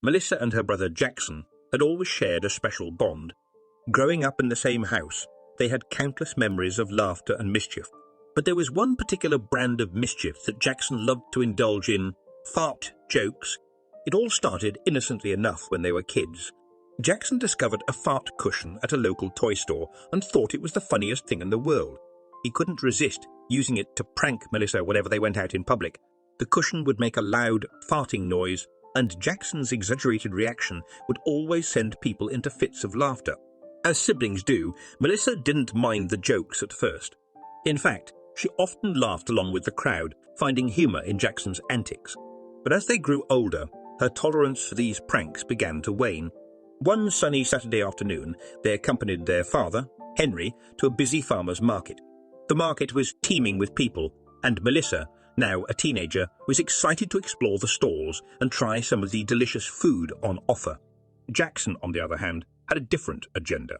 Melissa and her brother Jackson had always shared a special bond. Growing up in the same house, they had countless memories of laughter and mischief. But there was one particular brand of mischief that Jackson loved to indulge in: fart jokes. It all started innocently enough when they were kids. Jackson discovered a fart cushion at a local toy store and thought it was the funniest thing in the world. He couldn't resist using it to prank Melissa whenever they went out in public. The cushion would make a loud farting noise, and Jackson's exaggerated reaction would always send people into fits of laughter. As siblings do, Melissa didn't mind the jokes at first. In fact, she often laughed along with the crowd, finding humor in Jackson's antics. But as they grew older, her tolerance for these pranks began to wane. One sunny Saturday afternoon, they accompanied their father, Henry, to a busy farmer's market. The market was teeming with people, and Melissa, now a teenager, was excited to explore the stalls and try some of the delicious food on offer. Jackson, on the other hand, had a different agenda.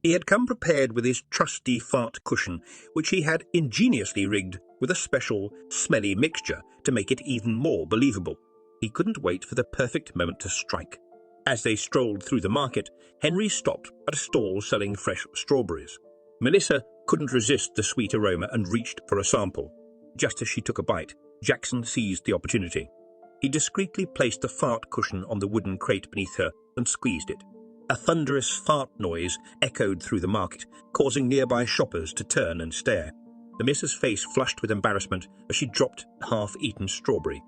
He had come prepared with his trusty fart cushion, which he had ingeniously rigged with a special, smelly mixture to make it even more believable. He couldn't wait for the perfect moment to strike. As they strolled through the market, Henry stopped at a stall selling fresh strawberries. Melissa couldn't resist the sweet aroma and reached for a sample. Just as she took a bite, Jackson seized the opportunity. He discreetly placed the fart cushion on the wooden crate beneath her and squeezed it. A thunderous fart noise echoed through the market, causing nearby shoppers to turn and stare. Melissa's face flushed with embarrassment as she dropped a half-eaten strawberry.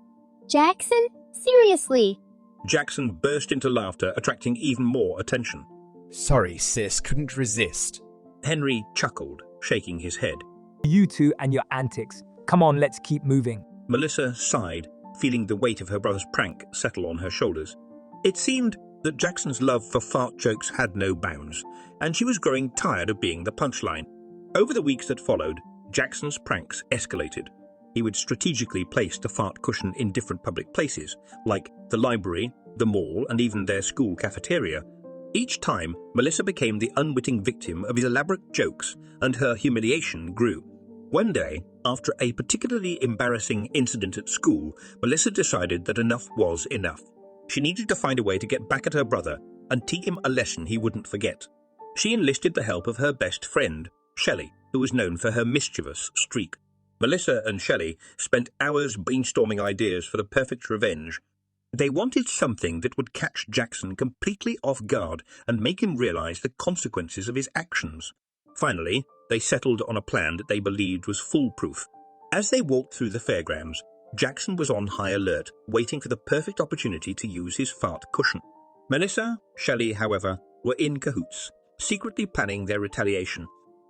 Jackson? Seriously? Jackson burst into laughter, attracting even more attention. Sorry, sis, couldn't resist. Henry chuckled, shaking his head. You two and your antics. Come on, let's keep moving. Melissa sighed, feeling the weight of her brother's prank settle on her shoulders. It seemed that Jackson's love for fart jokes had no bounds, and she was growing tired of being the punchline. Over the weeks that followed, Jackson's pranks escalated. He would strategically place the fart cushion in different public places, like the library, the mall, and even their school cafeteria. Each time, Melissa became the unwitting victim of his elaborate jokes, and her humiliation grew. One day, after a particularly embarrassing incident at school, Melissa decided that enough was enough. She needed to find a way to get back at her brother and teach him a lesson he wouldn't forget. She enlisted the help of her best friend, Shelley, who was known for her mischievous streak. Melissa and Shelley spent hours brainstorming ideas for the perfect revenge. They wanted something that would catch Jackson completely off guard and make him realize the consequences of his actions. Finally, they settled on a plan that they believed was foolproof. As they walked through the fairgrounds, Jackson was on high alert, waiting for the perfect opportunity to use his fart cushion. Melissa, Shelley, however, were in cahoots, secretly planning their retaliation.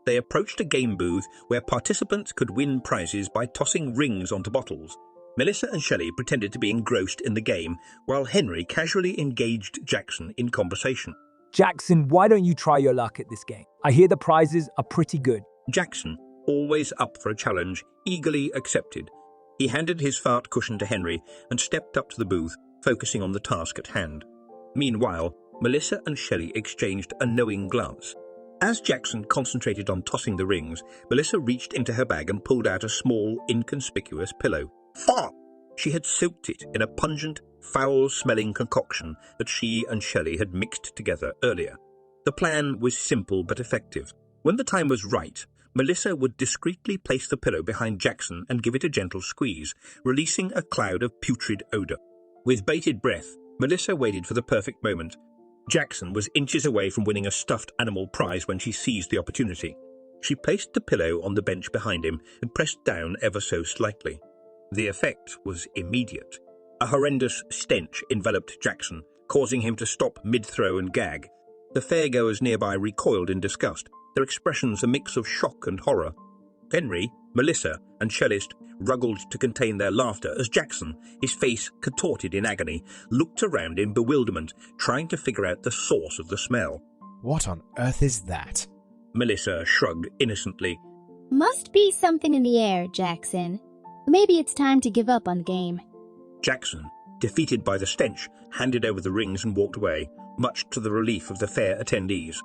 They approached a game booth where participants could win prizes by tossing rings onto bottles. Melissa and Shelley pretended to be engrossed in the game, while Henry casually engaged Jackson in conversation. Jackson, why don't you try your luck at this game? I hear the prizes are pretty good. Jackson, always up for a challenge, eagerly accepted. He handed his fart cushion to Henry and stepped up to the booth, focusing on the task at hand. Meanwhile, Melissa and Shelley exchanged a knowing glance. As Jackson concentrated on tossing the rings, Melissa reached into her bag and pulled out a small, inconspicuous pillow. Fart! She had soaked it in a pungent, foul-smelling concoction that she and Shelley had mixed together earlier. The plan was simple but effective. When the time was right, Melissa would discreetly place the pillow behind Jackson and give it a gentle squeeze, releasing a cloud of putrid odor. With bated breath, Melissa waited for the perfect moment. Jackson was inches away from winning a stuffed animal prize when she seized the opportunity. She placed the pillow on the bench behind him and pressed down ever so slightly. The effect was immediate. A horrendous stench enveloped Jackson, causing him to stop mid-throw and gag. The fairgoers nearby recoiled in disgust, their expressions a mix of shock and horror. Henry, Melissa, and Cellist struggled to contain their laughter as Jackson, his face contorted in agony, looked around in bewilderment, trying to figure out the source of the smell. What on earth is that? Melissa shrugged innocently. Must be something in the air, Jackson. Maybe it's time to give up on the game. Jackson, defeated by the stench, handed over the rings and walked away, much to the relief of the fair attendees.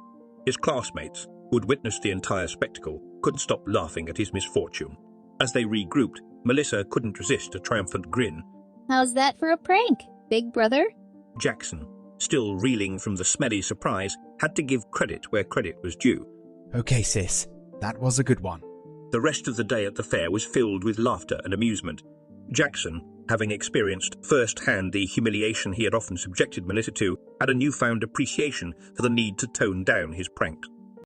His classmates, who had witnessed the entire spectacle, couldn't stop laughing at his misfortune. As they regrouped, Melissa couldn't resist a triumphant grin. How's that for a prank, big brother? Jackson, still reeling from the smelly surprise, had to give credit where credit was due. Okay, sis. That was a good one. The rest of the day at the fair was filled with laughter and amusement. Jackson, having experienced firsthand the humiliation he had often subjected Melissa to, had a newfound appreciation for the need to tone down his pranks.